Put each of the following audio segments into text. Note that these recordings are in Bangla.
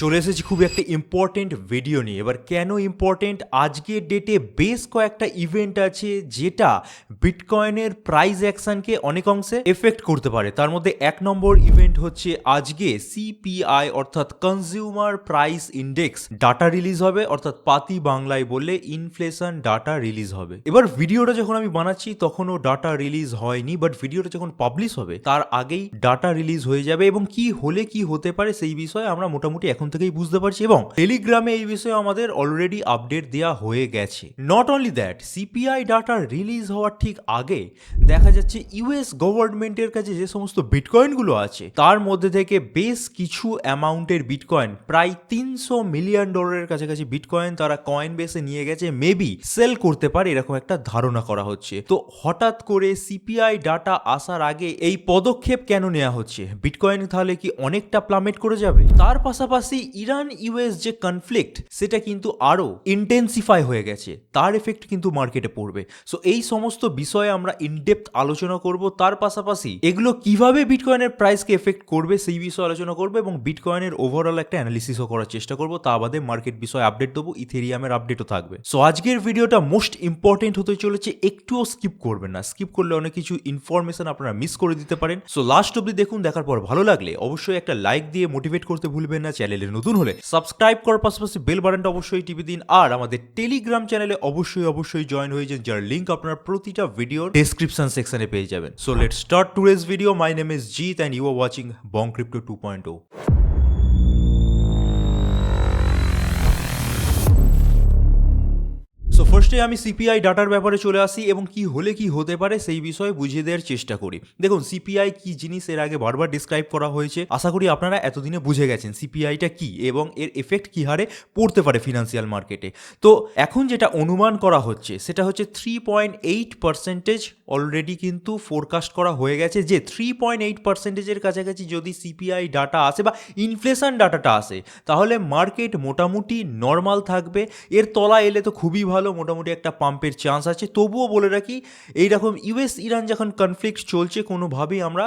চলে এসেছি খুব একটা ইম্পর্টেন্ট ভিডিও নিয়ে। এবার কেন ইম্পর্টেন্ট, আজকের ডেটে বেশ কয়েকটা ইভেন্ট আছে যেটা বিটকয়েনের প্রাইস অ্যাকশনকে অনেক অংশে এফেক্ট করতে পারে। তার মধ্যে এক নম্বর ইভেন্ট হচ্ছে আজকে সিপিআই অর্থাৎ consumer price index data release হবে, অর্থাৎ পাতি বাংলায় বললে ইনফ্লেশন ডাটা রিলিজ হবে। এবার ভিডিওটা যখন আমি বানাচ্ছি তখনও ডাটা রিলিজ হয়নি, বাট ভিডিওটা যখন পাবলিশ হবে তার আগেই ডাটা রিলিজ হয়ে যাবে এবং কি হলে কি হতে পারে সেই বিষয়ে আমরা মোটামুটি এখন থেকেই বুঝতে পারছি এবং টেলিগ্রামে এই বিষয়ে আমাদের অলরেডি আপডেট দেওয়া হয়ে গেছে। Not only that, CPI data release হওয়ার ঠিক আগে দেখা যাচ্ছে ইউএস গভর্নমেন্টের কাছে যে সমস্ত বিটকয়েনগুলো আছে তার মধ্যে থেকে বেশ কিছু অ্যামাউন্টের বিটকয়েন, প্রায় $300 মিলিয়ন কাছাকাছি বিটকয়েন তারা কয়েন বেসে নিয়ে গেছে, মেবি সেল করতে পারে এরকম একটা ধারণা করা হচ্ছে। তো হঠাৎ করে সিপিআই ডাটা আসার আগে এই পদক্ষেপ কেন নেওয়া হচ্ছে? বিটকয়েন তাহলে কি অনেকটা প্লামেট করে যাবে? তার পাশাপাশি ইরান ইউএস যে কনফ্লিক্ট সেটা কিন্তু আরো ইন্টেন্সিফাই হয়ে গেছে, তার এফেক্ট কিন্তু মার্কেটে পড়বে। সো এই সমস্ত বিষয়ে আমরা ইনডেপথ আলোচনা করব। তার পাশাপাশি এগুলো কিভাবে বিটকয়েনের প্রাইসকে এফেক্ট করবে সেই বিষয়ে আলোচনা করব এবং বিটকয়েনের ওভারঅল একটা অ্যানালিসিসও করার চেষ্টা করব। তা বাদে মার্কেট বিষয়ে আপডেট দেবো, ইথেরিয়ামের আপডেটও থাকবে। সো আজকের ভিডিওটা মোস্ট ইম্পর্টেন্ট হতে চলেছে, একটুও স্কিপ করবেন না। স্কিপ করলে অনেক কিছু ইনফরমেশন আপনারা মিস করে দিতে পারেন। সো লাস্ট অব্দি দেখুন, দেখার পর ভালো লাগলে অবশ্যই একটা লাইক দিয়ে মোটিভেট করতে ভুলবেন না। চ্যানেলে নতুন হলে সাবস্ক্রাইব করার পাশাপাশি বেল বাটনটা অবশ্যই টিপে দিন, আর আমাদের টেলিগ্রাম চ্যানেলে অবশ্যই জয়েন হয়ে যান, যার লিঙ্ক আপনারা প্রতিটা ভিডিওর ডেসক্রিপশন সেকশনে পেয়ে যাবেন। So let's start today's video. My name is Jeet and you are watching Bong Crypto 2.0. So ফার্স্টে আমি সিপিআই ডাটার ব্যাপারে চলে আসি এবং কি হলে কি হতে পারে সেই বিষয়ে বুঝিয়ে দেওয়ার চেষ্টা করি। দেখুন, সিপিআই কি জিনিস এর আগে বারবার ডিসক্রাইব করা হয়েছে, আশা করি আপনারা এতদিনে বুঝে গেছেন সিপিআইটা কি এবং এর এফেক্ট কি হারে পড়তে পারে ফিনান্সিয়াল মার্কেটে। তো এখন যেটা অনুমান করা হচ্ছে সেটা হচ্ছে 3.8% অলরেডি কিন্তু ফোরকাস্ট করা হয়ে গেছে, যে 3.8%-এর কাছাকাছি যদি সিপিআই ডাটা আসে বা ইনফ্লেশন ডাটাটা আসে তাহলে মার্কেট মোটামুটি নর্মাল থাকবে। এর তলা এলে তো খুবই ভালো, মোটামুটি একটা পাম্পের চান্স আছে। তবুও বলে রাখি, এইরকম ইউএস ইরান যখন কনফ্লিক্ট চলছে কোনোভাবেই আমরা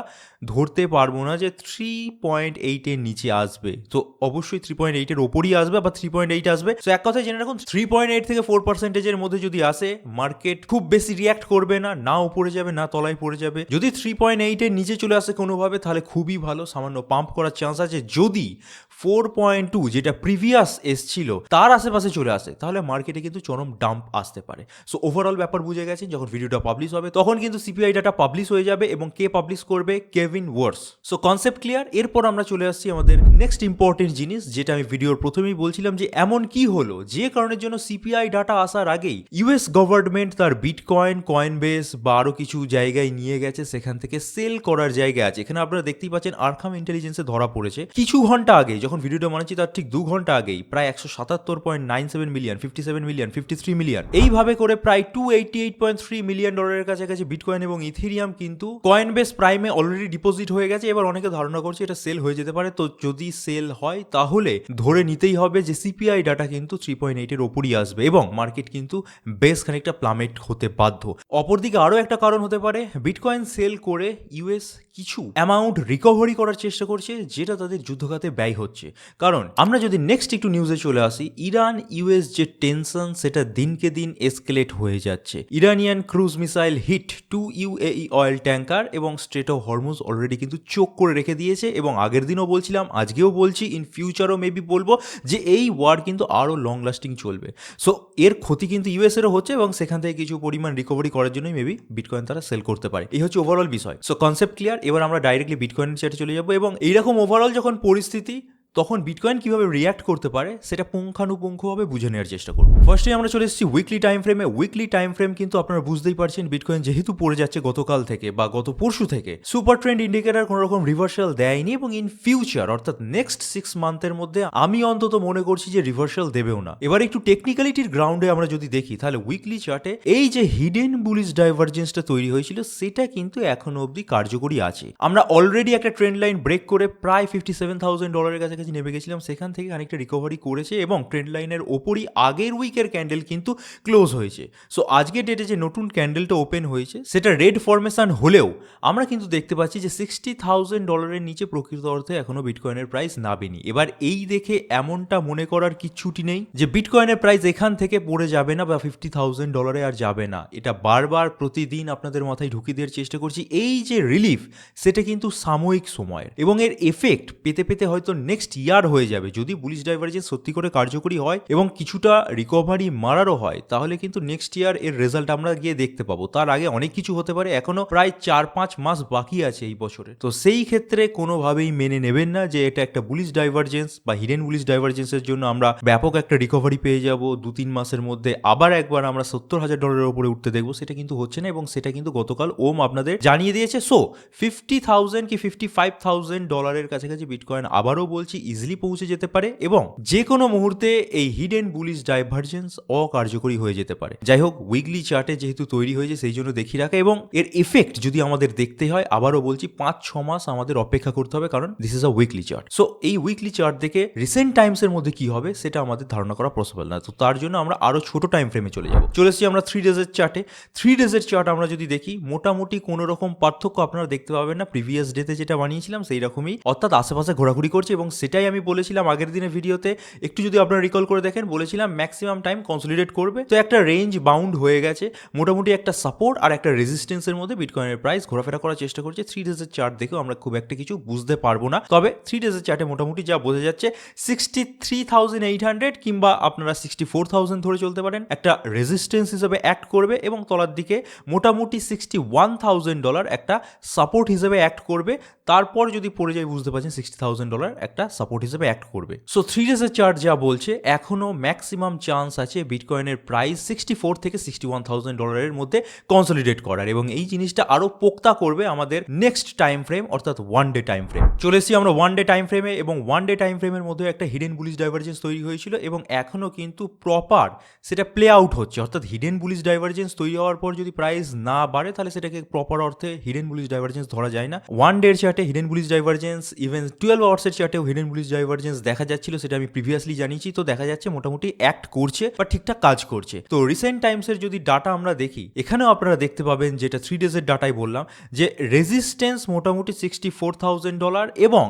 ধরতে পারবো না যে 3.8-এর নিচে আসবে। তো অবশ্যই 3.8-এর ওপরই আসবে বা 3.8 আসবে। তো এক কথায় জেনে রাখুন, 3.8 থেকে 4%-এর মধ্যে যদি আসে মার্কেট খুব বেশি রিয়াক্ট করবে না, না উপরে যাবে না তলায় পড়ে যাবে। যদি 3.8-এর নিচে চলে আসে কোনোভাবে তাহলে খুবই ভালো, সামান্য পাম্প করার চান্স আছে। যদি 4.2 যেটা প্রিভিয়াস এসছিল তার আশেপাশে চলে আসে তাহলে মার্কেটে কিন্তু চরম ডাম্প আসতে পারে। সো ওভারঅল ব্যাপার বুঝে গেছেন। যখন ভিডিওটা পাবলিশ হবে তখন কিন্তু সিপিআই ডাটা পাবলিশ হয়ে যাবে এবং কে পাবলিশ করবে? Kevin Wars. So concept clear. এরপর আমরা চলে আসছি আমাদের নেক্সট ইম্পর্টেন্ট জিনিস, যেটা আমি ভিডিওর প্রথমেই বলছিলাম যে এমন কি হলো যে কারণের জন্য সিপিআই ডাটা আসার আগেই ইউএস গভর্নমেন্ট তার বিটকয়েন, কয়েনবেস বা আরো কিছু জায়গায় নিয়ে গেছে, সেখান থেকে সেল করার জায়গা আছে। এখানে আপনারা দেখতেই পাচ্ছেন আর্কাম ইন্টেলিজেন্সে ধরা পড়েছে কিছু ঘন্টা আগে, যখন ভিডিওটা বানাচ্ছি তার ঠিক 2 ঘন্টা আগেই প্রায় 177.97 মিলিয়ন, 57 মিলিয়ন, 53 মিলিয়ন, এইভাবে করে প্রায় $288.3 মিলিয়ন কাছাকাছি বিটকয়েন এবং ইথেরিয়াম কিন্তু কয়েনবেস প্রাইমে অলরেডি ডিপোজিট হয়ে গেছে। এবার অনেকে ধারণা করছে এটা সেল হয়ে যেতে পারে। তো যদি সেল হয় তাহলে ধরে নিতেই হবে যে সিপিআই ডাটা কিন্তু 3.8-এর ওপরই আসবে এবং মার্কেট কিন্তু বেশ খানিকটা প্লামেট হতে বাধ্য। অপরদিকে আরও একটা কারণ হতে পারে, বিটকয়েন সেল করে ইউএস কিছু অ্যামাউন্ট রিকভারি করার চেষ্টা করছে যেটা তাদের যুদ্ধঘাতে ব্যয় হচ্ছে। কারণ আমরা যদি নেক্সট একটু নিউজে চলে আসি, ইরান ইউএস যে টেনশন সেটা দিনকে দিন এসকেলেট হয়ে যাচ্ছে। Iranian cruise missile hit 2 UAE oil tanker এবং স্ট্রেট অফ হরমুজ অলরেডি কিন্তু চোখ করে রেখে দিয়েছে এবং আগের দিনও বলছিলাম, আজকেও বলছি, ইন ফিউচারও মেবি বলবো যে এই ওয়ার কিন্তু আরও লং লাস্টিং চলবে। সো এর ক্ষতি কিন্তু ইউএসেরও হচ্ছে এবং সেখান থেকে কিছু পরিমাণ রিকভারি করার জন্যই মেবি বিটকয়েন তারা সেল করতে পারে। এই হচ্ছে ওভারঅল বিষয়। So concept clear. এবার আমরা ডাইরেক্টলি বিটকয়েনের চ্যাটে চলে যাবো এবং এইরকম ওভারঅল যখন পরিস্থিতি তখন বিটকয়েন কিভাবে রিয়াক্ট করতে পারে সেটা পুঙ্খানুপুঙ্খভাবে বুঝে নেওয়ার চেষ্টা করব। ফার্স্টে আমরা চলে এসেছি উইকলি টাইম ফ্রেমে। উইকলি টাইম ফ্রেম কিন্তু আপনারা বুঝতেই পারছেন, বিটকয়েন যেহেতু পড়ে যাচ্ছে গতকাল থেকে বা গত পরশু থেকে, সুপার ট্রেন্ড ইন্ডিকেটর কোনো রকম রিভার্সাল দেয়নি এবং ইন ফিউচার অর্থাৎ নেক্সট 6 মান্থের মধ্যে আমি অন্তত মনে করছি যে রিভার্সাল দেবেও না। এবার একটু টেকনিক্যালিটির গ্রাউন্ডে আমরা যদি দেখি তাহলে উইকলি চার্টে এই যে হিডেন বুলিশ ডাইভারজেন্সটা তৈরি হয়েছিল সেটা কিন্তু এখনো অবধি কার্যকরী আছে। আমরা অলরেডি একটা ট্রেন্ড লাইন ব্রেক করে প্রায় $57,000 কাছাকাছি নেমে গেছিলাম সেখান থেকে খানিকটা রিকভারি করেছে এবং ট্রেন্ড লাইনের ওপরই আগের উইকের ক্যান্ডেল কিন্তু ক্লোজ হয়েছে। সো আজকের ডেটে যে নতুন ক্যান্ডেলটা ওপেন হয়েছে সেটা রেড ফরমেশন হলেও আমরা কিন্তু দেখতে পাচ্ছি যে $60,000 নিচে প্রকৃত অর্থে এখনো বিটকয়েনের প্রাইস নামেনি। এবার এই দেখে এমনটা মনে করার কিচ্ছুটি নেই যে বিটকয়েনের প্রাইস এখান থেকে পড়ে যাবে না বা $50,000 আর যাবে না। এটা বারবার প্রতিদিন আপনাদের মাথায় ঢুকিয়ে দেওয়ার চেষ্টা করছি, এই যে রিলিফ সেটা কিন্তু সাময়িক সময়ের এবং এর এফেক্ট পেতে পেতে হয়তো নেক্সট ইয়ার হয়ে যাবে। যদি বুলিশ ডাইভারজেন্স সত্যি করে কার্যকরী হয় এবং কিছুটা রিকভারি মারারও হয় তাহলে কিন্তু নেক্সট ইয়ার এর রেজাল্ট আমরা গিয়ে দেখতে পাবো। তার আগে অনেক কিছু হতে পারে, এখনো প্রায় 4-5 মাস বাকি আছে এই বছরে। তো সেই ক্ষেত্রে কোনোভাবেই মেনে নেবেন না যে এটা একটা বুলিশ ডাইভারজেন্স বা হিডেন বুলিশ ডাইভারজেন্সের জন্য আমরা ব্যাপক একটা রিকভারি পেয়ে যাব 2-3 মাসের মধ্যে, আবার একবার আমরা $70,000 উপরে উঠতে দেখবো। সেটা কিন্তু হচ্ছে না এবং সেটা কিন্তু গতকাল ওম আপনাদের জানিয়ে দিয়েছে। সো 50,000 কি $55,000 কাছাকাছি বিটকয়েন আবারও বলছি ইজিলি পৌঁছে যেতে পারে এবং যে কোনো মুহূর্তে এই হিডেন বুলিশ ডাইভারজেন্স অকার্যকরী হয়ে যেতে পারে। যাই হোক, উইকলি চার্টে যেহেতু তৈরি হয়েছে সেই জন্য দেখিয়ে রাখা এবং এর এফেক্ট যদি আমাদের দেখতে হয় আবারও বলছি 5-6 মাস আমাদের অপেক্ষা করতে হবে, কারণ this is a weekly chart. So এই উইকলি চার্ট দেখে রিসেন্ট টাইমসের মধ্যে কি হবে সেটা আমাদের ধারণা করা পসিবল না। তো তার জন্য আমরা আরো ছোট টাইম ফ্রেমে চলে এসেছি আমরা 3 ডেজের চার্টে। 3 ডেজের চার্ট আমরা যদি দেখি মোটামুটি কোনো রকম পার্থক্য আপনারা দেখতে পাবেন না প্রিভিয়াস ডেতে যেটা বানিয়েছিলাম সেই রকমই, অর্থাৎ আশেপাশে ঘোরাঘুরি করছে এবং সেটাই আমি বলেছিলাম আগের দিনের ভিডিওতে। একটু যদি আপনারা রিকল করে দেখেন বলেছিলাম ম্যাক্সিমাম টাইম কনসলিডেট করবে। তো একটা রেঞ্জ বাউন্ড হয়ে গেছে, মোটামুটি একটা সাপোর্ট আর একটা রেজিস্ট্যান্সের মধ্যে বিটকয়েনের প্রাইস ঘোরাফেরা করার চেষ্টা করছে। 3 ডেজের চার্ট দেখেও আমরা খুব একটা কিছু বুঝতে পারবো না, তবে 3 ডেজের চার্টে মোটামুটি যা বোঝা যাচ্ছে 63,800 কিংবা আপনারা 64,000 ধরে চলতে পারেন একটা রেজিস্ট্যান্স হিসেবে অ্যাক্ট করবে এবং তলার দিকে মোটামুটি $61,000 একটা সাপোর্ট হিসেবে অ্যাক্ট করবে। তারপর যদি পড়ে যায় বুঝতে পারছেন $60,000 একটা সাপোর্ট হিসেবে অ্যাক্ট করবে। সো 3 ডেজের চার্ট যা বলছে এখনো ম্যাক্সিমাম চান্স আছে বিটকয়েনের প্রাইস $64,000 থেকে $61,000 মধ্যে কনসলিডেট করার এবং এই জিনিসটা আরো পোক্তা করবে আমাদের নেক্সট টাইম ফ্রেম অর্থাৎ 1 ডে টাইম ফ্রেম। চলে এসেছি আমরা 1 ডে টাইম ফ্রেমে এবং 1 ডে টাইম ফ্রেমের মধ্যে একটা হিডেন বুলিশ ডাইভারজেন্স তৈরি হয়েছিল এবং এখনো কিন্তু প্রপার সেটা প্লে আউট হচ্ছে। অর্থাৎ হিডেন বুলিশ ডাইভারজেন্স তৈরি হওয়ার পর যদি প্রাইস না বাড়ে তাহলে সেটাকে প্রপার অর্থে হিডেন বুলিশ ডাইভারজেন্স ধরা যায় না। 1 ডের চার্টে হিডেন বুলিশ ডাইভারজেন্স, ইভেন 12 আওয়ার্সের চার্টেও হিডেন বুলিশ ডাইভারজেন্স দেখা যাচ্ছিল, সেটা আমি প্রিভিয়াসলি জানিয়েছি। তো দেখা যাচ্ছে মোটামুটি অ্যাক্ট করছে বা ঠিকঠাক কাজ করছে। তো রিসেন্ট টাইমসের যদি ডাটা আমরা দেখি এখানেও আপনারা দেখতে পাবেন যেটা 3 ডেজের ডাটাই বললাম যে রেজিস্ট্যান্স মোটামুটি $64,000 এবং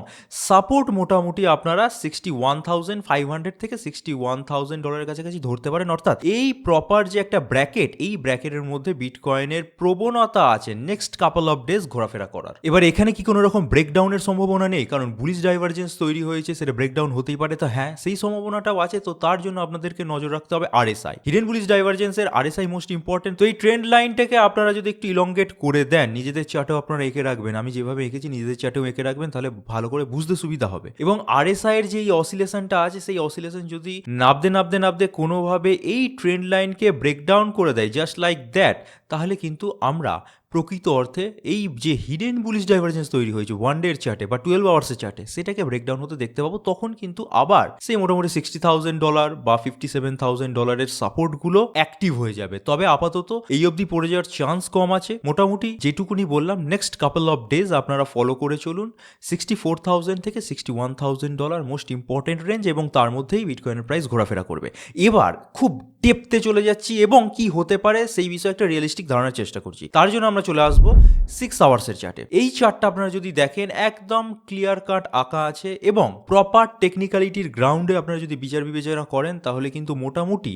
সাপোর্ট মোটামুটি আপনারা $61,500 থেকে $61,000 কাছাকাছি ধরতে পারেন। অর্থাৎ এই প্রপার যে একটা ব্র্যাকেট, এই ব্র্যাকেটের মধ্যে বিটকয়েনের প্রবণতা আছে নেক্সট কাপল অফ ডেজ ঘোরাফেরা করার। এবার এখানে কি কোনো রকম ব্রেকডাউনের সম্ভাবনা নেই? কারণ বুলিশ ডাইভারজেন্স তৈরি হয়েছে, সেটা ব্রেকডাউন হতেই পারে। তো হ্যাঁ, সেই সম্ভাবনাটাও আছে। তো তার জন্য আপনাদেরকে নজর রাখতে হবে আরএসআই, হিডেন বুলিশ ডাইভারজেন্সের আরএসআই মোস্ট ইম্পর্টেন্ট। তো এই ট্রেন্ড লাইনটাকে আপনারা যদি একটু ইলংগেট করে দেন, নিজেদের চার্টেও আপনারা এঁকে রাখবেন, আমি যেভাবে এঁকেছি নিজেদের চার্টেও এঁকে রাখবেন, তাহলে ভালো করে বুঝতে সুবিধা হবে। এবং আরএসআই এর যে এই অসিলেশনটা আছে সেই অসিলেশন যদি নাবতে কোনোভাবে এই ট্রেন্ড লাইনকে ব্রেকডাউন করে দেয় জাস্ট লাইক দ্যাট, তাহলে কিন্তু আমরা প্রকৃত অর্থে এই যে হিডেন বুলিশ ডাইভারজেন্স তৈরি হয়েছে 1 ডের চার্টে বা 12 আওয়ার্সের চার্টে সেটাকে ব্রেকডাউন হতে দেখতে পাবো। তখন কিন্তু আবার সেই মোটামুটি $60,000 বা $57,000 সাপোর্টগুলো অ্যাক্টিভ হয়ে যাবে। তবে আপাতত এই অবধি পড়ে যাওয়ার চান্স কম আছে। মোটামুটি যেটুকুনি বললাম নেক্সট কাপল অফ ডেজ আপনারা ফলো করে চলুন। $64,000 থেকে $61,000 মোস্ট ইম্পর্টেন্ট রেঞ্জ এবং তার মধ্যেই বিটকয়েনের প্রাইস ঘোরাফেরা করবে। এবার খুব ডেপথে চলে যাচ্ছি এবং কি হতে পারে সেই বিষয়ে একটা রিয়েলিস্টিক ধারণার চেষ্টা করছি। তার জন্য আমরা চলে আসবো 6 আওয়ার্সের চার্টে। এই চার্টটা আপনারা যদি দেখেন একদম ক্লিয়ার কাট আঁকা আছে এবং প্রপার টেকনিক্যালিটির গ্রাউন্ডে আপনারা যদি বিচার বিবেচনা করেন তাহলে কিন্তু মোটামুটি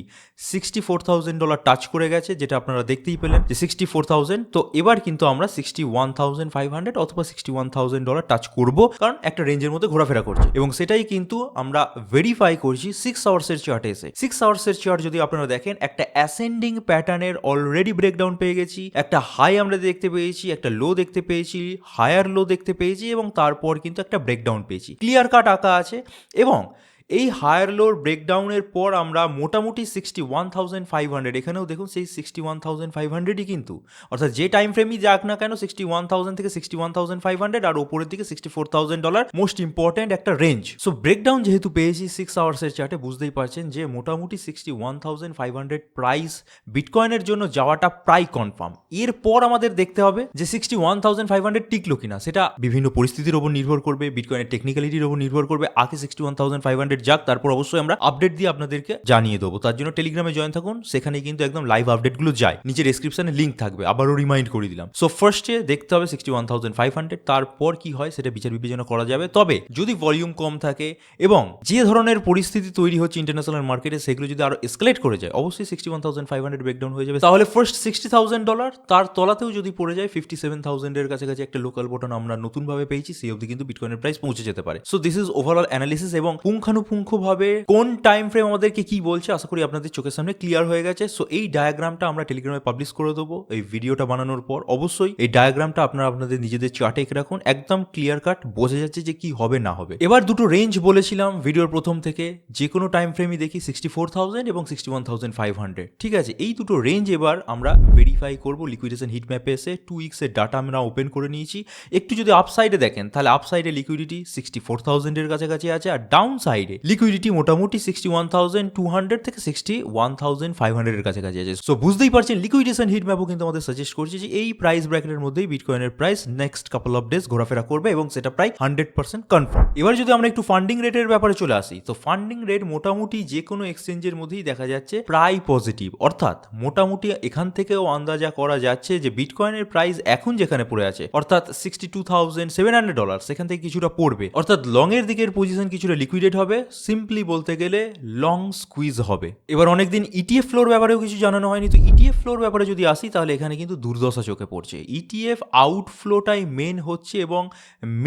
$64,000 টাচ করে গেছে, যেটা আপনারা দেখতেই পেলেন যে 64,000। তো এবার কিন্তু আমরা $61,500 অথবা $61,000 টাচ করব, কারণ একটা রেঞ্জের মধ্যে ঘোরাফেরা করছে এবং সেটাই কিন্তু আমরা ভেরিফাই করছি 6 আওয়ার্সের চার্টে এসে। 6 আওয়ার্সের চার্ট যদি আপনারা দেখেন একটা অ্যাসেন্ডিং প্যাটার্নের অলরেডি ব্রেকডাউন পেয়ে গেছি, একটা হাই আমরা দেখতে পেয়েছি, একটা লো দেখতে পেয়েছি, হায়ার লো দেখতে পেয়েছি এবং তারপর কিন্তু একটা ব্রেকডাউন পেয়েছি। ক্লিয়ার কাট আঁকা আছে এবং এই হায়ার লোর ব্রেকডাউনের পর আমরা মোটামুটি 61,500, এখানেও দেখুন সেই 61,500ই কিন্তু, অর্থাৎ যে টাইম ফ্রেমই যাক না কেন 61,000 থেকে 61,500 আর ওপরের দিকে $64,000 মোস্ট ইম্পর্ট্যান্ট একটা রেঞ্জ। সো ব্রেকডাউন যেহেতু পেয়েছি 6 আওয়ার্সের চার্টে, বুঝতেই পারছেন যে মোটামুটি 61,500 প্রাইস বিটকয়েনের জন্য যাওয়াটা প্রায় কনফার্ম। এরপর আমাদের দেখতে হবে যে 61,500 টিকলো কিনা, সেটা বিভিন্ন পরিস্থিতির উপর নির্ভর করবে, বিটকয়েনের টেকনিক্যালিটির উপর নির্ভর করবে। আগে 61,500 যাক, তারপর অবশ্যই আমরা আপডেট দিয়ে আপনাদেরকে জানিয়ে দেবো। তার জন্য টেলিগ্রামে জয়েন থাকুন, সেখানে কিন্তু একদম লাইভ আপডেটগুলো যায়, নিচে ডেসক্রিপশনে লিঙ্ক থাকবে, আবারও রিমাইন্ড করে দিলাম। সো ফার্স্টে দেখতে হবে 61,500, তারপর কি হয় সেটা বিচার বিবেচনা করা যাবে। তবে যদি ভলিউম কম থাকে এবং যে ধরনের পরিস্থিতি তৈরি হচ্ছে ইন্টারন্যাশনাল মার্কেটে সেগুলো যদি আরো এসকেলেট করে যায়, অবশ্যই 61,500 ব্রেকডাউন হয়ে যাবে। তাহলে ফার্স্ট $60,000, তার তলাতেও যদি পড়ে যায় 57,000 এর কাছাকাছি একটা লোকাল বটন আমরা নতুনভাবে পেয়েছি, সেই অবধি কিন্তু বিটকয়েনের প্রাইস পৌঁছে যেতে পারে। So this is overall analysis, এবং পুঙ্খানুপুঙ্খভাবে কোন টাইম ফ্রেম আমাদেরকে কি বলছে আশা করি আপনাদের চোখের সামনে ক্লিয়ার হয়ে গেছে। সো এই ডায়াগ্রামটা আমরা টেলিগ্রামে পাবলিশ করে দেবো এই ভিডিওটা বানানোর পর। অবশ্যই এই ডায়াগ্রামটা আপনারা আপনাদের নিজেদের চার্টে এঁকে রাখুন, একদম ক্লিয়ার কাট বোঝা যাচ্ছে যে কি হবে না হবে। এবার দুটো রেঞ্জ বলেছিলাম ভিডিওর প্রথম থেকে, যে কোনো টাইম ফ্রেমই দেখি 64,000 এবং 61,500, ঠিক আছে। এই দুটো রেঞ্জ এবার আমরা ভেরিফাই করবো লিকুইডেশন হিট ম্যাপে এসে। 2 উইক্সের ডাটা আমরা ওপেন করে নিয়েছি। একটু যদি আপসাইডে দেখেন তাহলে আপসাইডে লিকুইডিটি 64,000 এর কাছাকাছি আছে, আর ডাউন সাইডে লিকুইডিটি মোটামুটি 61,200 থেকে 61,500 এর কাছাকাছি আছে। সো বুঝতেই পারছেন লিকুইডেশন হিট ম্যাপও কিন্তু আমাদের সাজেস্ট করছে যে এই প্রাইস ব্র্যাকেটের মধ্যেই বিটকয়েনের price next couple of days ঘোরাফেরা করবে, এবং সেটা প্রায় 100% কনফার্ম। এবার যদি আমরা একটু ফান্ডিং রেটের ব্যাপারে চলে আসি, তো ফান্ডিং রেট মোটামুটি যে কোনো এক্সচেঞ্জের মধ্যেই দেখা যাচ্ছে প্রায় পজিটিভ, অর্থাৎ মোটামুটি এখান থেকেও আন্দাজা করা যাচ্ছে যে বিটকয়েনের প্রাইস এখন যেখানে পড়ে আছে, অর্থাৎ $62,700, সেখান থেকে কিছুটা পড়বে, অর্থাৎ লং এর দিকের পজিশন কিছুটা লিকুইডেট হবে, সিম্পলি বলতে গেলে লং স্কুইজ হবে। এবার অনেকদিন ইটিএফ ফ্লোর ব্যাপারেও কিছু জানানো হয়নি, তো ইটিএফ ফ্লোর ব্যাপারে যদি আসি তাহলে এখানে কিন্তু দুর্দশা চোখে পড়ছে। ইটিএফ আউটফ্লোটাই মেন হচ্ছে, এবং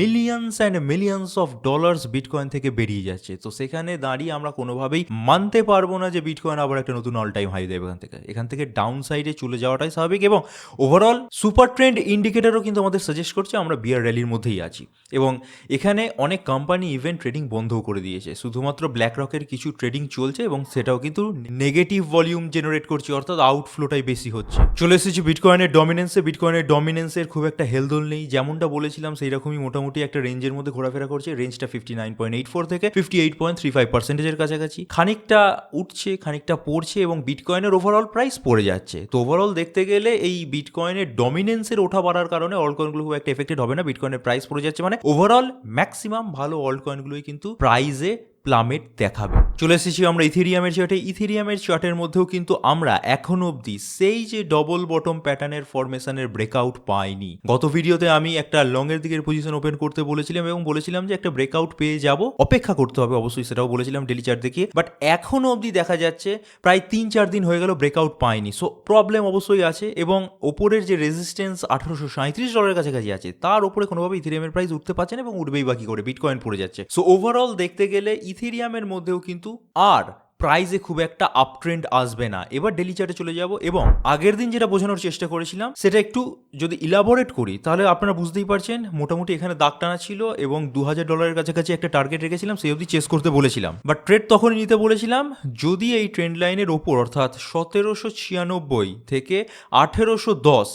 millions and millions of dollars bitcoin থেকে বেরিয়ে যাচ্ছে। তো সেখানে দাঁড়িয়ে আমরা কোনোভাবেই মানতে পারবো না যে বিটকয়েন আবার একটা নতুন অল টাইম হাই দেবে এখান থেকে ডাউন সাইডে চলে যাওয়াটাই স্বাভাবিক। এবং ওভারঅল সুপার ট্রেন্ড ইন্ডিকেটরও কিন্তু আমাদের সাজেস্ট করছে আমরা বিয়ার র্যালির মধ্যেই আছি, এবং এখানে অনেক কোম্পানি ইভেন ট্রেডিং বন্ধও করে দিয়েছে, শুধুমাত্র ব্ল্যাক রকের কিছু ট্রেডিং চলছে, এবং সেটাও কিন্তু নেগেটিভ ভলিউম জেনারেট করছে, অর্থাৎ আউটফ্লোটাই বেশি হচ্ছে। চলে এসেছি বিটকয়েনের ডমিনেন্সে। বিটকয়েনের ডমিনেন্সের খুব একটা হেলদোল নেই, যেমনটা বলেছিলাম সেই রকমই মোটামুটি একটা রেঞ্জের মধ্যে ঘোরাফেরা করছে। রেঞ্জটা 59.84 থেকে 58.35% কাছাকাছি, খানিকটা উঠছে খানিকটা পড়ছে, এবং বিটকয়েনের ওভারঅল প্রাইস পড়ে যাচ্ছে। তো ওভারঅল দেখতে গেলে এই বিটকয়েনের ডমিনেন্সের ওঠা বাড়ার কারণে অল কয়েনগুলো খুব একটা এফেক্টেড হবে না, বিটকয়েনের প্রাইস পড়ে যাচ্ছে মানে ওভারঅল ম্যাক্সিমাম ভালো অল কয়েনগুলোই কিন্তু প্রাইসে প্লামেট দেখাবে। চলে এসেছি আমরা ইথেরিয়ামের চার্টে। ইথেরিয়ামের চার্টের মধ্যেও কিন্তু আমরা এখন অবধি সেই যে ডবল বটম প্যাটার্নের ফরমেশনের ব্রেকআউট পাইনি। গত ভিডিওতে আমি একটা লং এর দিকের পজিশন ওপেন করতে বলেছিলাম, এবং বলেছিলাম যে একটা ব্রেকআউট পেয়ে যাব, অপেক্ষা করতে হবে, অবশ্যই সেটাও বলেছিলাম ডেলি চার্ট দেখিয়ে। বাট এখনো অবধি দেখা যাচ্ছে প্রায় 3-4 দিন হয়ে গেল ব্রেকআউট পাইনি। সো প্রবলেম অবশ্যই আছে, এবং ওপরের যে রেজিস্ট্যান্স $1,837 কাছাকাছি আছে তার উপরে কোনোভাবে ইথেরিয়ামের প্রাইস উঠতে পারছে না, এবং উঠবেই বাকি করে বিটকয়েন পড়ে যাচ্ছে। সো ওভারঅল দেখতে গেলে ইথেরিয়ামের মধ্যেও কিন্তু আর প্রাইসে খুব একটা আপ ট্রেন্ড আসবে না। এবার ডেলি চার্টে চলে যাব, এবং আগের দিন যেটা বোঝানোর চেষ্টা করেছিলাম সেটা একটু যদি ইলাবোরেট করি তাহলে আপনারা বুঝতেই পারছেন। মোটামুটি এখানে দাগ টানা ছিল, এবং $2,000 কাছাকাছি একটা টার্গেট রেখেছিলাম, সেই অবধি চেস করতে বলেছিলাম, বাট ট্রেড তখনই নিতে বলেছিলাম যদি এই ট্রেন্ড লাইনের ওপর, অর্থাৎ 1796 থেকে 1810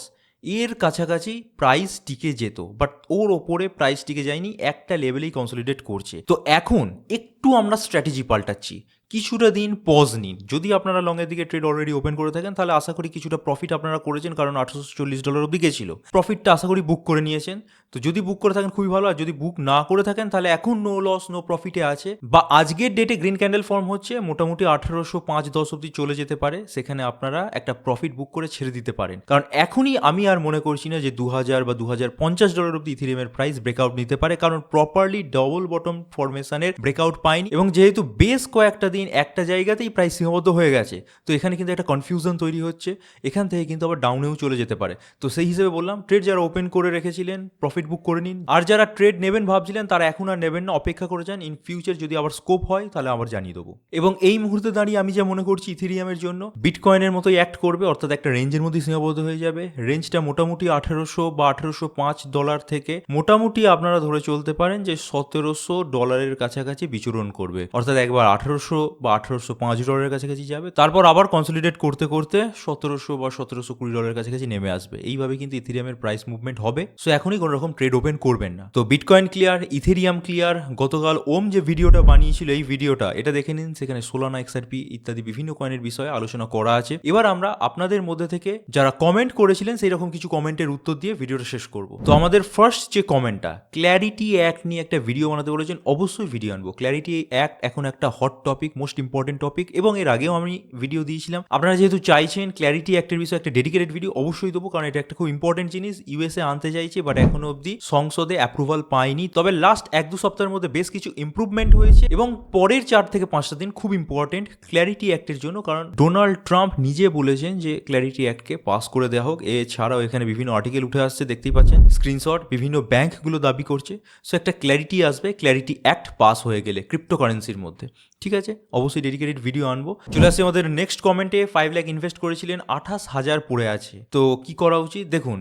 এর কাছাকাছি প্রাইস টিকে যেত, বাট ওর ওপরে প্রাইস টিকে যায়নি, একটা লেভেলেই কনসলিডেট করছে। তো এখন একটু আমরা স্ট্র্যাটেজি পাল্টাচ্ছি, কিছুটা দিন পজ নিন। যদি আপনারা লংয়ের দিকে ট্রেড অলরেডি ওপেন করে থাকেন তাহলে আশা করি কিছুটা প্রফিট আপনারা করেছেন, কারণ $840 অব্দি গেছিল, প্রফিটটা আশা করি বুক করে নিয়েছেন। তো যদি বুক করে থাকেন খুবই ভালো, আর যদি বুক না করে থাকেন তাহলে এখন নো লস নো প্রফিটে আছে, বা আজকের ডেটে গ্রিন ক্যান্ডেল ফর্ম হচ্ছে, মোটামুটি 1805-10 অব্দি চলে যেতে পারে, সেখানে আপনারা একটা প্রফিট বুক করে ছেড়ে দিতে পারেন। কারণ এখনই আমি আর মনে করছি না যে $2,000 বা $2,050 অব্দি ইথেরিয়ামের প্রাইস ব্রেকআউট নিতে পারে, কারণ প্রপারলি ডবল বটম ফরমেশনের ব্রেকআউট পায়নি, এবং যেহেতু বেশ কয়েকটা দিন চেইন একটা জায়গাতেই প্রায় সীমাবদ্ধ হয়ে গেছে, তো এখানে কিন্তু একটা কনফিউশন তৈরি হচ্ছে, এখান থেকে কিন্তু আবার ডাউনেও চলে যেতে পারে। তো সেই হিসেবে বললাম, ট্রেড যারা ওপেন করে রেখেছিলেন প্রফিট বুক করে নিন, আর যারা ট্রেড নেবেন ভাবছিলেন তারা এখন আর নেবেন না, অপেক্ষা করে যান, ইন ফিউচার যদি আবার স্কোপ হয় তাহলে আবার জানিয়ে দেবো। এবং এই মুহূর্তে দাঁড়িয়ে আমি যা মনে করছি ইথেরিয়ামের জন্য বিটকয়েনের মতোই অ্যাক্ট করবে, অর্থাৎ একটা রেঞ্জের মধ্যে সীমাবদ্ধ হয়ে যাবে। রেঞ্জটা মোটামুটি 1800 বা $1805 থেকে মোটামুটি আপনারা ধরে চলতে পারেন যে $1700 কাছাকাছি বিচরণ করবে, অর্থাৎ একবার 1800 বা $1805 কাছাকাছি যাবে, তারপর আবার কনসলিডেট করতে করতে 1700 বা $1720 কাছাকাছি নেমে আসবে। এইভাবে কিন্তু ইথেরিয়ামের প্রাইস মুভমেন্ট হবে। সো এখনই কোনো রকম ট্রেড ওপেন করবেন না। তো বিটকয়েন ক্লিয়ার, ইথেরিয়াম ক্লিয়ার। গতকাল ওম যে ভিডিওটা বানিয়েছিল এই ভিডিওটা এটা দেখে নিন, সেখানে সোলানা, এক্সআরপি ইত্যাদি বিভিন্ন কয়েনের বিষয়ে আলোচনা করা আছে। এবার আমরা আপনাদের মধ্যে থেকে যারা কমেন্ট করেছিলেন সেই রকম কিছু কমেন্টের উত্তর দিয়ে ভিডিওটা শেষ করব। তো আমাদের ফার্স্ট যে কমেন্টটা, ক্ল্যারিটি অ্যাক্ট নিয়ে একটা ভিডিও বানাতে বলেছেন, অবশ্যই ভিডিও আনবো। ক্ল্যারিটি অ্যাক্ট এখন একটা hot topic, most important topic, এবং এর আগেও আমি ভিডিও দিয়েছিলাম। আপনারা যেহেতু চাইছেন ক্ল্যারিটি অ্যাক্টের বিষয়ে একটা ডেডিকেটেড ভিডিও, অবশ্যই দেবো, কারণ এটা একটা খুব ইম্পর্টেন্ট জিনিস। ইউএসএ আনতে চাইছে, বাট এখনো অবধি সংসদে অ্যাপ্রুভাল পায়নি। তবে লাস্ট 1-2 সপ্তাহের মধ্যে বেশ কিছু ইম্প্রুভমেন্ট হয়েছে, এবং পরের 4 থেকে 5টা দিন খুব ইম্পর্টেন্ট ক্ল্যারিটি অ্যাক্টের জন্য, কারণ ডোনাল্ড ট্রাম্প নিজে বলেছেন যে ক্ল্যারিটি অ্যাক্টকে পাস করে দেওয়া হোক। এছাড়াও এখানে বিভিন্ন আর্টিকেল উঠে আসছে, দেখতেই পাচ্ছেন স্ক্রিনশট, বিভিন্ন ব্যাংকগুলো দাবি করছে। সো একটা ক্ল্যারিটি আসবে ক্ল্যারিটি অ্যাক্ট পাস হয়ে গেলে ক্রিপ্টোকারেন্সির মধ্যে। ঠিক আছে, অবশ্যই ডেডিকেটেড ভিডিও আনবো। চলে আসছে আমাদের নেক্সট কমেন্টে, 5 লাখ ইনভেস্ট করেছিলেন, 28,000 পড়ে আছে, তো কি করা উচিত? দেখুন,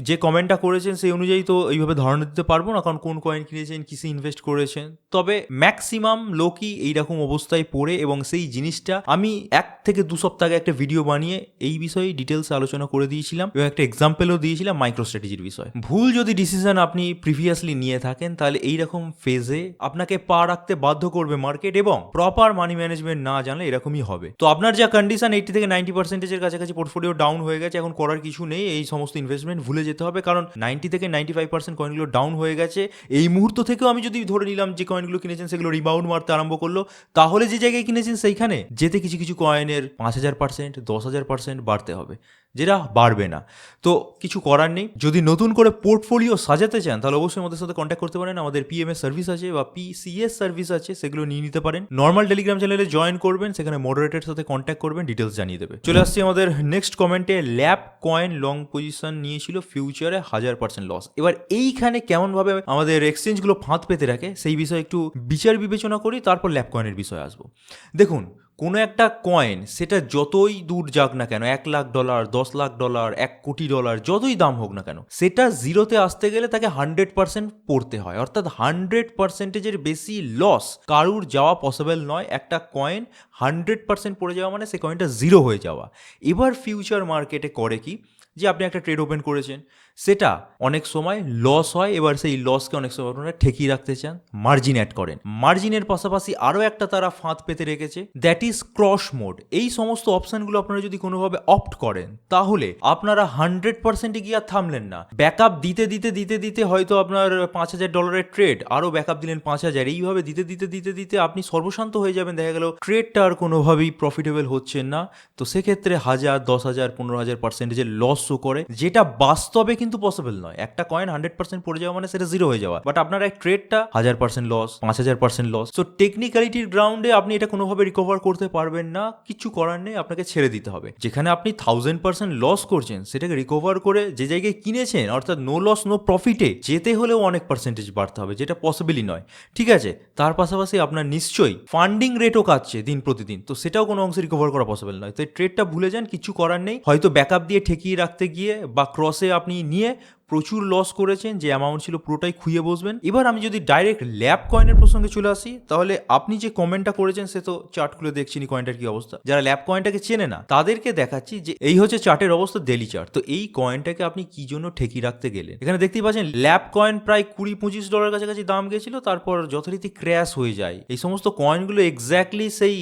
যে কমেন্টটা করেছেন সেই অনুযায়ী তো এইভাবে ধারণা দিতে পারবো না, কারণ কোন কয়েন কিনেছেন, কিসে ইনভেস্ট করেছেন। তবে ম্যাক্সিমাম লোকই এইরকম অবস্থায় পড়ে, এবং সেই জিনিসটা আমি 1 থেকে 2 সপ্তাহ আগে একটা ভিডিও বানিয়ে এই বিষয়ে ডিটেলস আলোচনা করে দিয়েছিলাম, এবং একটা এক্সাম্পলও দিয়েছিলাম মাইক্রো স্ট্র্যাটেজির বিষয়। ভুল যদি ডিসিশন আপনি প্রিভিয়াসলি নিয়ে থাকেন, তাহলে এইরকম ফেজে আপনাকে পা রাখতে বাধ্য করবে মার্কেট, এবং প্রপার মানি ম্যানেজমেন্ট না জানলে এরকমই হবে। তো আপনার যা কন্ডিশন 80 থেকে 90%-এর কাছাকাছি পোর্টফোলিও ডাউন হয়ে গেছে, এখন করার কিছু নেই, এই সমস্ত ইনভেস্টমেন্ট ভুলে যেতে হবে, কারণ 90 থেকে 95% কয়েনগুলো ডাউন হয়ে গেছে। এই মুহূর্ত থেকেও আমি যদি ধরে নিলাম যে কয়েনগুলো কিনেছেন সেগুলো রিবাউন্ড মারতে আরম্ভ করলো, তাহলে যে জায়গায় কিনেছেন সেইখানে যেতে কিছু কিছু কয়েনের 5000%, 10,000% বাড়তে হবে, যেটা বাড়বে না। তো কিছু করার নেই। যদি নতুন করে পোর্টফোলিও সাজাতে চান তাহলে অবশ্যই আমাদের সাথে কন্ট্যাক্ট করতে পারেন। আমাদের পিএমএস সার্ভিস আছে বা পিসিএস সার্ভিস আছে, সেগুলো নিয়ে নিতে পারেন। নর্মাল টেলিগ্রাম চ্যানেলে জয়েন করবেন, সেখানে মডারেটের সাথে কন্ট্যাক্ট করবেন, ডিটেলস জানিয়ে দেবে। চলে আসছি আমাদের নেক্সট কমেন্টে, ল্যাব কয়েন লং পজিশন নিয়েছিল, ফিউচারে 1000% লস। এবার এইখানে কেমনভাবে আমাদের এক্সচেঞ্জগুলো ফাঁদ পেতে রাখে সেই বিষয়ে একটু বিচার বিবেচনা করি, তারপর ল্যাব কয়েনের বিষয়ে আসবো। দেখুন, কোনো একটা কয়েন সেটা যতই দূর যাক না কেন, $1,00,000, $10,00,000, $1,00,00,000 যতই দাম হোক না কেন, সেটা জিরোতে আসতে গেলে তাকে 100% পড়তে হয়, অর্থাৎ 100%-এর বেশি লস কারুর যাওয়া পসিবল নয়। একটা কয়েন 100% পড়ে যাওয়া মানে সে কয়েনটা জিরো হয়ে যাওয়া। এবার ফিউচার মার্কেটে করে কি, যে আপনি একটা ট্রেড ওপেন করেছেন, সেটা অনেক সময় লস হয়, এবার সেই লসকে অনেক সময় আপনারা ঠেকিয়ে রাখতে চান, মার্জিন অ্যাড করেন। মার্জিনের পাশাপাশি আরও একটা তারা ফাঁদ পেতে রেখেছে, দ্যাট ইজ ক্রস মোড। এই সমস্ত অপশানগুলো আপনারা যদি কোনোভাবে অপ্ট করেন, তাহলে আপনারা 100%-এ গিয়ে আর থামলেন না, ব্যাকআপ দিতে দিতে দিতে দিতে হয়তো আপনার $5,000 ট্রেড, আরও ব্যাকআপ দিলেন 5,000, এইভাবে দিতে দিতে দিতে দিতে আপনি সর্বশান্ত হয়ে যাবেন, দেখা গেল ট্রেডটা আর কোনোভাবেই প্রফিটেবল হচ্ছে না। তো সেক্ষেত্রে 1,000, 10,000, 15,000%-এর লস শো করে, যেটা বাস্তবে কিন্তু পসিবল নয়। একটা কয়েন 100% পড়ে যাওয়া মানে সেটা জিরো হয়ে যাওয়া, বাট আপনার এক ট্রেডটা 1000% লস, 5,000% লস। সো টেকনিক্যালিটির গ্রাউন্ডে আপনি এটা কোনোভাবে রিকভার করতে পারবেন না, কিছু করার নেই, আপনাকে ছেড়ে দিতে হবে। যেখানে আপনি 1000% লস করছেন, সেটাকে রিকভার করে যে জায়গায় কিনেছেন, অর্থাৎ নো লস নো প্রফিটে যেতে হলেও অনেক পার্সেন্টেজ বাড়তে হবে, যেটা পসিবলই নয়। ঠিক আছে, তার পাশাপাশি আপনার নিশ্চয়ই ফান্ডিং রেটও কাটছে দিন প্রতিদিন, তো সেটাও কোনো অংশে রিকভার করা পসিবল নয়। তো এই ট্রেডটা ভুলে যান, কিছু করার নেই। হয়তো ব্যাকআপ দিয়ে ঠেকিয়ে রাখতে গিয়ে বা ক্রসে আপনি নিয়ে প্রচুর লস করেছেন, যে অ্যামাউন্ট ছিল পুরোটাই খুইয়ে বসবেন। এবার আমি যদি ডাইরেক্ট ল্যাব কয়েনের প্রসঙ্গে চলে আসি, তাহলে আপনি যে কমেন্টটা করেছেন সে তো চার্ট খুলে দেখছিনি কয়েনটার কি অবস্থা। যারা ল্যাব কয়েনটাকে চেনে না তাদেরকে দেখাচ্ছি যে এই হচ্ছে চার্টের অবস্থা, ডেলি চার্ট। তো এই কয়েনটাকে আপনি কি জন্য ঠেকিয়ে রাখতে গেলেন, এখানে দেখতেই পাচ্ছেন ল্যাব কয়েন প্রায় $20-25 কাছাকাছি দাম গেছিল, তারপর যথারীতি ক্র্যাশ হয়ে যায়। এই সমস্ত কয়েনগুলো এক্স্যাক্টলি সেই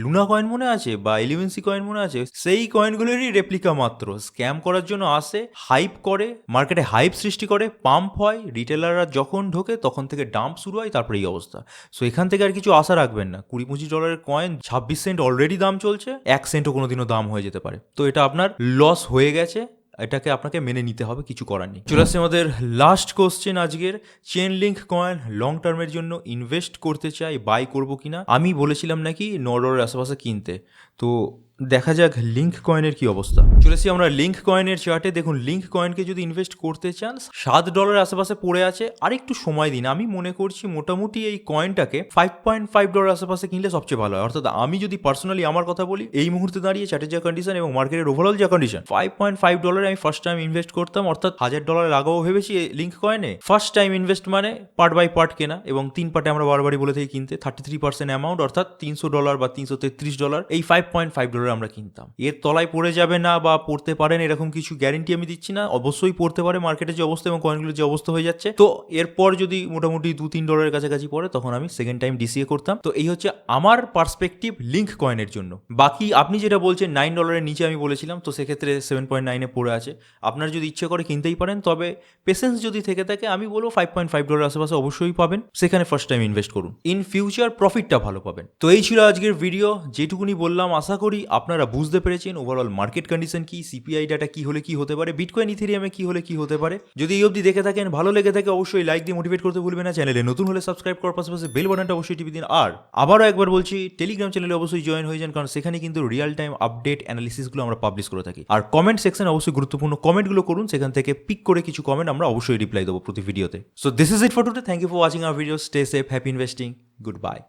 লুনা কয়েন মনে আছে বা এলিভেন্সি কয়েন মনে আছে, সেই কয়েনগুলোরই রেপ্লিকা মাত্র। স্ক্যাম করার জন্য আসে, হাইপ করে, মার্কেটে হাইপ সৃষ্টি করে, পাম্প হয়, রিটেলাররা যখন ঢোকে তখন থেকে ডাম্প শুরু হয়, তারপরে এই অবস্থা। সো এখান থেকে আর কিছু আশা রাখবেন না। $20-25 কয়েন 26 সেন্ট অলরেডি দাম চলছে, 1 সেন্টও কোনোদিনও দাম হয়ে যেতে পারে। তো এটা আপনার লস হয়ে গেছে, এটাকে আপনাকে মেনে নিতে হবে, কিছু করার নেই। চলে আসছে আমাদের লাস্ট কোশ্চেন আজকের, চেন লিঙ্ক কয়েন লং টার্মের জন্য ইনভেস্ট করতে চাই, বাই করবো কিনা। আমি বলেছিলাম নাকি $9 আশেপাশে কিনতে, তো দেখা যাক লিঙ্ক কয়েনের কি অবস্থা। চলে এসেছি আমরা লিঙ্ক কয়েনের চার্টে। দেখুন লিঙ্ক কয়েনকে যদি ইনভেস্ট করতে চান $7 আশেপাশে পড়ে আছে, আর একটু সময় দিন। আমি মনে করছি মোটামুটি এই কয়েনটাকে $5.5 আশেপাশে কিনলে সবচেয়ে ভালো হয়। অর্থাৎ আমি যদি পার্সোনালি আমার কথা বলি, এই মুহূর্তে দাঁড়িয়ে চার্টের যা কন্ডিশন এবং মার্কেটের ওভারঅল যা কন্ডিশন, $5.5 আমি ফার্স্ট টাইম ইনভেস্ট করতাম, অর্থাৎ $1000 লাগাবো ভেবেছি লিঙ্ক কয়েনে। ফার্স্ট টাইম ইনভেস্ট মানে পার্ট বাই পার্ট কেনা, এবং 3 পার্টে আমরা বারবারই বলে থাকি কিনতে। 33% অ্যামাউন্ট অর্থাৎ $300 বা $333, এই $5.5 আমরা কিনতাম। এর তলায় পড়ে যাবে না বা পড়তে পারেন এরকম কিছু গ্যারেন্টি আমি দিচ্ছি না, অবশ্যই পড়তে পারে মার্কেটের যে অবস্থা এবং কয়েনগুলোর যে অবস্থা হয়ে যাচ্ছে। তো এরপর যদি মোটামুটি $2-3 কাছাকাছি পড়ে তখন আমি সেকেন্ড টাইম ডিসিএ করতাম। তো এই হচ্ছে আমার পার্সপেক্টিভ লিঙ্ক কয়েনের জন্য। বাকি আপনি যেটা বলছেন $9 নিচে আমি বলেছিলাম, তো সেক্ষেত্রে 7.9 পড়ে আছে। আপনার যদি ইচ্ছে করে কিনতেই পারেন, তবে পেশেন্স যদি থেকে থাকে আমি বলবো $5.5 আশেপাশে অবশ্যই পাবেন, সেখানে ফার্স্ট টাইম ইনভেস্ট করুন, ইন ফিউচার প্রফিটটা ভালো পাবেন। তো এই ছিল আজকের ভিডিও, যেটুকুনি বললাম আশা করি আপনারা বুঝতে পেরেছেন ওভারঅল মার্কেট কন্ডিশন কি, সিপিআই ডাটা কি হলে কি হতে পারে, বিটকয়েন ইথেরিয়ামে কি হলে কি হতে পারে। যদি এই অবধি দেখে থাকেন, ভালো লেগে থাকে, অবশ্যই লাইক দিয়ে মোটিভেট করতে ভুলবেন না। চ্যানেলে নতুন হলে সাবস্ক্রাইব করার পাশাপাশি বেল বাটনটা অবশ্যই টিপে দিন। আর আবারও একবার বলছি, টেলিগ্রাম চ্যানেলে অবশ্যই জয়েন হয়ে যান, কারণ সেখানে কিন্তু রিয়েল টাইম আপডেট অ্যানালিসিসগুলো আমরা পাবলিশ করে থাকি। আর কমেন্ট সেকশনে অবশ্যই গুরুত্বপূর্ণ কমেন্টগুলো করুন, সেখান থেকে পিক করে কিছু কমেন্ট আমরা অবশ্যই রিপ্লাই দেবো প্রতি ভিডিওতে। So this is it for today, thank you for watching our video, stay safe, happy investing, good bye.